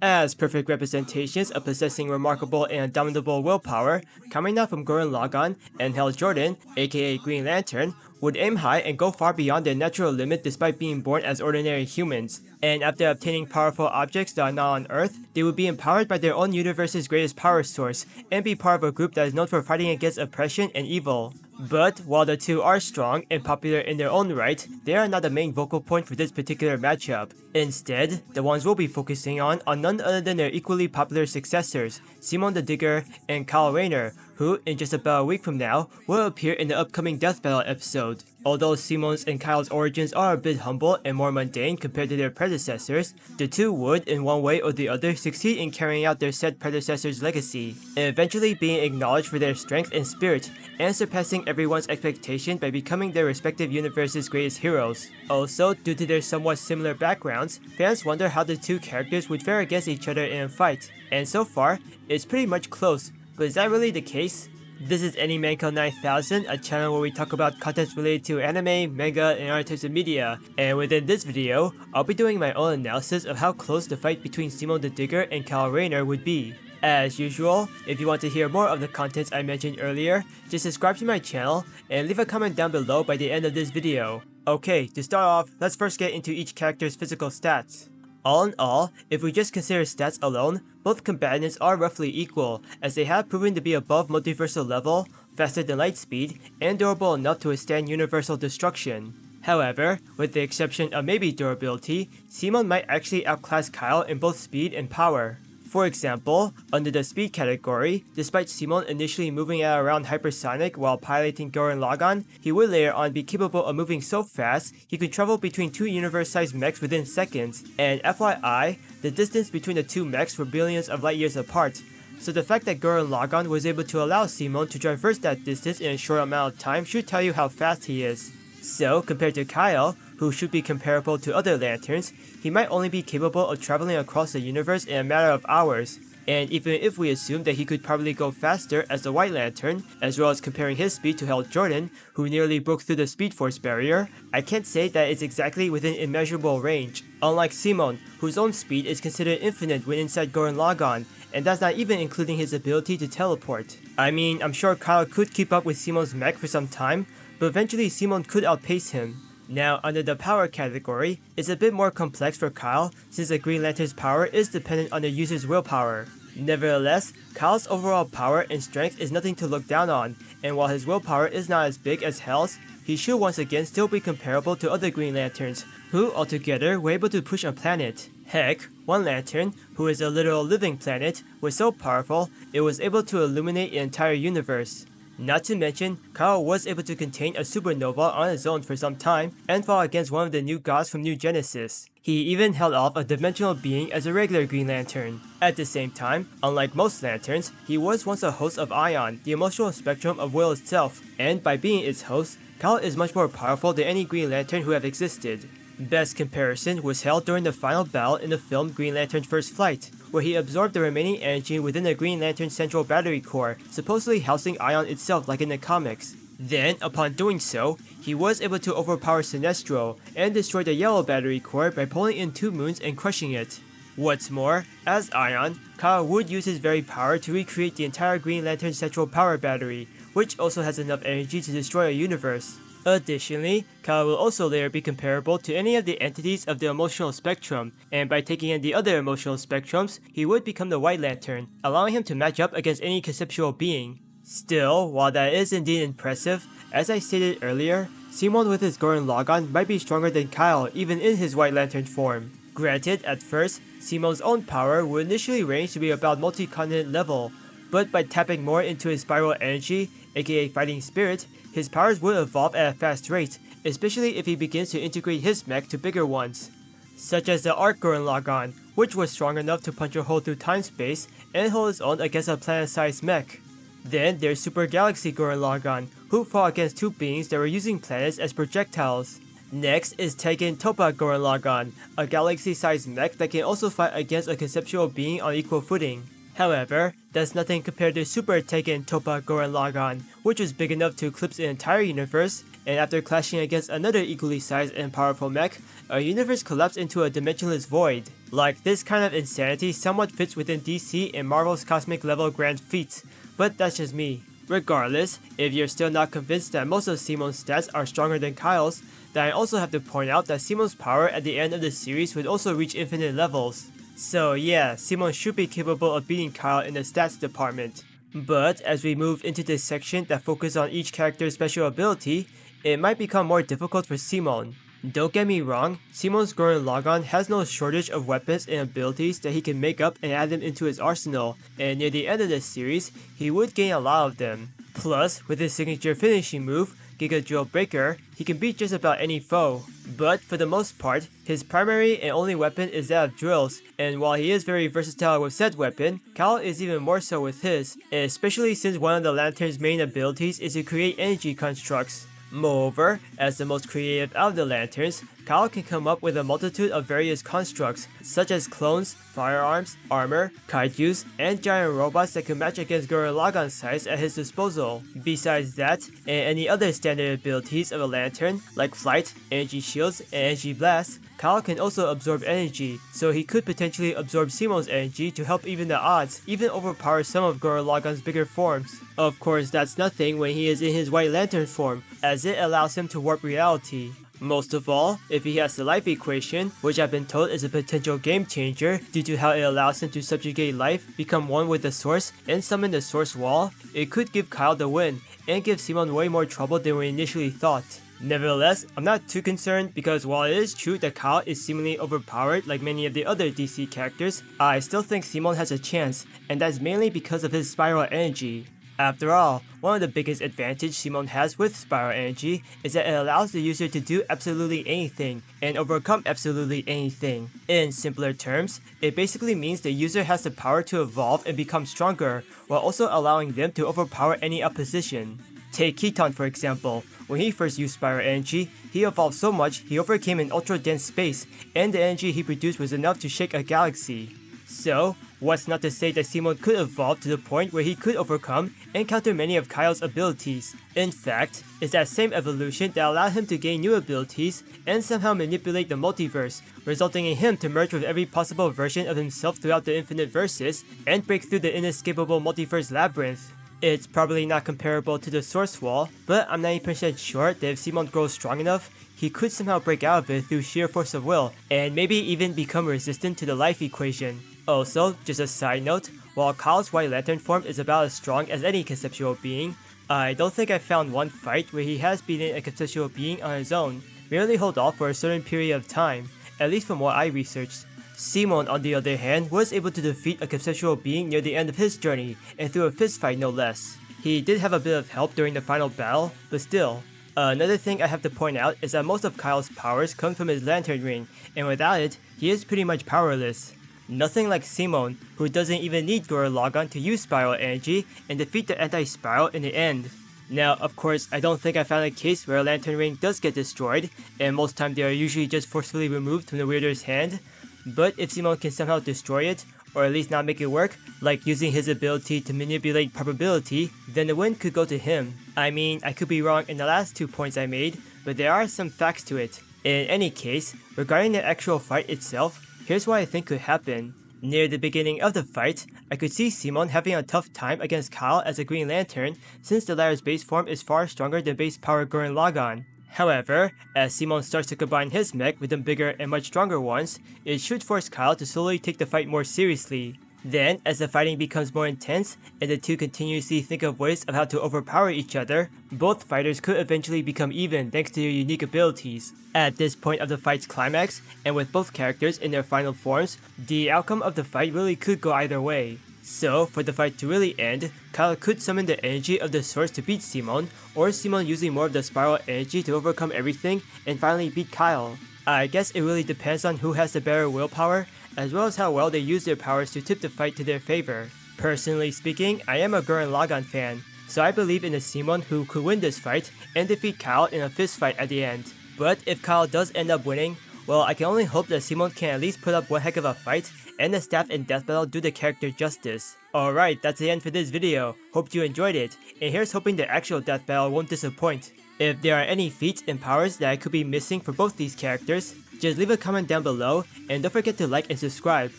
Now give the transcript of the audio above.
As perfect representations of possessing remarkable and indomitable willpower, coming out from Gurren Lagann and Hal Jordan, aka Green Lantern, would aim high and go far beyond their natural limit despite being born as ordinary humans. And after obtaining powerful objects that are not on Earth, they would be empowered by their own universe's greatest power source, and be part of a group that is known for fighting against oppression and evil. But while the two are strong and popular in their own right, they are not the main vocal point for this particular matchup. Instead, the ones we'll be focusing on are none other than their equally popular successors, Simon the Digger and Kyle Rayner, who, in just about a week from now, will appear in the upcoming Death Battle episode. Although Simon's and Kyle's origins are a bit humble and more mundane compared to their predecessors, the two would, in one way or the other, succeed in carrying out their said predecessors' legacy, and eventually being acknowledged for their strength and spirit, and surpassing everyone's expectation by becoming their respective universe's greatest heroes. Also, due to their somewhat similar backgrounds, fans wonder how the two characters would fare against each other in a fight, and so far, it's pretty much close. But is that really the case? This is Anymanco 9000, a channel where we talk about content related to anime, manga, and other types of media. And within this video, I'll be doing my own analysis of how close the fight between Simon the Digger and Kyle Rayner would be. As usual, if you want to hear more of the contents I mentioned earlier, just subscribe to my channel and leave a comment down below by the end of this video. Okay, to start off, let's first get into each character's physical stats. All in all, if we just consider stats alone, both combatants are roughly equal, as they have proven to be above multiversal level, faster than light speed, and durable enough to withstand universal destruction. However, with the exception of maybe durability, Simon might actually outclass Kyle in both speed and power. For example, under the speed category, despite Simon initially moving at around hypersonic while piloting Gurren Lagann, he would later on be capable of moving so fast he could travel between two universe-sized mechs within seconds, and FYI, the distance between the two mechs were billions of light years apart. So the fact that Gurren Lagann was able to allow Simon to traverse that distance in a short amount of time should tell you how fast he is. So, compared to Kyle, who should be comparable to other lanterns, he might only be capable of traveling across the universe in a matter of hours. And even if we assume that he could probably go faster as the White Lantern, as well as comparing his speed to Hal Jordan, who nearly broke through the Speed Force barrier, I can't say that it's exactly within immeasurable range. Unlike Simon, whose own speed is considered infinite when inside Gurren Lagann, and that's not even including his ability to teleport. I mean, I'm sure Kyle could keep up with Simon's mech for some time, but eventually Simon could outpace him. Now, under the power category, it's a bit more complex for Kyle since the Green Lantern's power is dependent on the user's willpower. Nevertheless, Kyle's overall power and strength is nothing to look down on, and while his willpower is not as big as Hal's, he should once again still be comparable to other Green Lanterns, who altogether were able to push a planet. Heck, one lantern, who is a literal living planet, was so powerful it was able to illuminate an entire universe. Not to mention, Kyle was able to contain a supernova on his own for some time and fought against one of the new gods from New Genesis. He even held off a dimensional being as a regular Green Lantern. At the same time, unlike most lanterns, he was once a host of Ion, the emotional spectrum of Will itself, and by being its host, Kyle is much more powerful than any Green Lantern who have existed. Best comparison was held during the final battle in the film Green Lantern First Flight, where he absorbed the remaining energy within the Green Lantern central battery core, supposedly housing Ion itself like in the comics. Then, upon doing so, he was able to overpower Sinestro and destroy the yellow battery core by pulling in two moons and crushing it. What's more, as Ion, Kyle would use his very power to recreate the entire Green Lantern central power battery, which also has enough energy to destroy a universe. Additionally, Kyle will also later be comparable to any of the entities of the emotional spectrum, and by taking in the other emotional spectrums, he would become the White Lantern, allowing him to match up against any conceptual being. Still, while that is indeed impressive, as I stated earlier, Simon with his Gurren Lagann might be stronger than Kyle even in his White Lantern form. Granted, at first, Simon's own power would initially range to be about multi-continent level, but by tapping more into his spiral energy, aka fighting spirit, his powers will evolve at a fast rate, especially if he begins to integrate his mech to bigger ones, such as the Arc Gurren Lagann, which was strong enough to punch a hole through time-space and hold its own against a planet-sized mech. Then there's Super Galaxy Gurren Lagann, who fought against two beings that were using planets as projectiles. Next is Tekken Toppa Gurren Lagann, a galaxy-sized mech that can also fight against a conceptual being on equal footing. However, that's nothing compared to Super Tekken Toppa Gurren Lagann, which was big enough to eclipse the entire universe, and after clashing against another equally sized and powerful mech, our universe collapsed into a dimensionless void. Like, this kind of insanity somewhat fits within DC and Marvel's cosmic level grand feats, but that's just me. Regardless, if you're still not convinced that most of Simon's stats are stronger than Kyle's, then I also have to point out that Simon's power at the end of the series would also reach infinite levels. So yeah, Simon should be capable of beating Kyle in the stats department. But as we move into this section that focuses on each character's special ability, it might become more difficult for Simon. Don't get me wrong, Simon's Gurren Lagann has no shortage of weapons and abilities that he can make up and add them into his arsenal, and near the end of this series, he would gain a lot of them. Plus, with his signature finishing move, Giga Drill Breaker, he can beat just about any foe. But for the most part, his primary and only weapon is that of drills, and while he is very versatile with said weapon, Kyle is even more so with his, especially since one of the Lantern's main abilities is to create energy constructs. Moreover, as the most creative out of the Lanterns, Kyle can come up with a multitude of various constructs, such as clones, firearms, armor, kaijus, and giant robots that can match against Gurren Lagann's size at his disposal. Besides that, and any other standard abilities of a Lantern, like flight, energy shields, and energy blasts, Kyle can also absorb energy, so he could potentially absorb Simon's energy to help even the odds, even overpower some of Gurren Lagann's bigger forms. Of course, that's nothing when he is in his White Lantern form, as it allows him to warp reality. Most of all, if he has the life equation, which I've been told is a potential game changer due to how it allows him to subjugate life, become one with the source, and summon the source wall, it could give Kyle the win, and give Simon way more trouble than we initially thought. Nevertheless, I'm not too concerned because while it is true that Kyle is seemingly overpowered like many of the other DC characters, I still think Simon has a chance, and that's mainly because of his spiral energy. After all, one of the biggest advantages Simon has with Spiral Energy is that it allows the user to do absolutely anything and overcome absolutely anything. In simpler terms, it basically means the user has the power to evolve and become stronger, while also allowing them to overpower any opposition. Take Keaton for example. When he first used Spiral Energy, he evolved so much he overcame an ultra-dense space, and the energy he produced was enough to shake a galaxy. So, what's not to say that Simon could evolve to the point where he could overcome and counter many of Kyle's abilities. In fact, it's that same evolution that allowed him to gain new abilities and somehow manipulate the multiverse, resulting in him to merge with every possible version of himself throughout the infinite verses and break through the inescapable multiverse labyrinth. It's probably not comparable to the source wall, but I'm 90% sure that if Simon grows strong enough, he could somehow break out of it through sheer force of will, and maybe even become resistant to the life equation. Also, just a side note, while Kyle's White Lantern form is about as strong as any conceptual being, I don't think I found one fight where he has beaten a conceptual being on his own. Merely hold off for a certain period of time, at least from what I researched. Simon, on the other hand, was able to defeat a conceptual being near the end of his journey, and through a fistfight no less. He did have a bit of help during the final battle, but still. Another thing I have to point out is that most of Kyle's powers come from his lantern ring, and without it, he is pretty much powerless. Nothing like Simon, who doesn't even need Gurren Lagann to use Spiral Energy and defeat the anti-spiral in the end. Now, of course, I don't think I found a case where a lantern ring does get destroyed, and most time they are usually just forcefully removed from the wielder's hand, but if Simon can somehow destroy it, or at least not make it work, like using his ability to manipulate probability, then the win could go to him. I mean, I could be wrong in the last 2 points I made, but there are some facts to it. In any case, regarding the actual fight itself, here's what I think could happen. Near the beginning of the fight, I could see Simon having a tough time against Kyle as a Green Lantern since the latter's base form is far stronger than base power Gurren Lagann. However, as Simon starts to combine his mech with the bigger and much stronger ones, it should force Kyle to slowly take the fight more seriously. Then, as the fighting becomes more intense, and the two continuously think of ways of how to overpower each other, both fighters could eventually become even thanks to their unique abilities. At this point of the fight's climax, and with both characters in their final forms, the outcome of the fight really could go either way. So, for the fight to really end, Kyle could summon the energy of the source to beat Simon, or Simon using more of the spiral energy to overcome everything and finally beat Kyle. I guess it really depends on who has the better willpower, as well as how well they use their powers to tip the fight to their favor. Personally speaking, I am a Gurren Lagann fan, so I believe in a Simon who could win this fight and defeat Kyle in a fist fight at the end. But if Kyle does end up winning, well, I can only hope that Simon can at least put up one heck of a fight and the staff in Death Battle do the character justice. Alright, that's the end for this video. Hope you enjoyed it, and here's hoping the actual Death Battle won't disappoint. If there are any feats and powers that I could be missing for both these characters, just leave a comment down below, and don't forget to like and subscribe.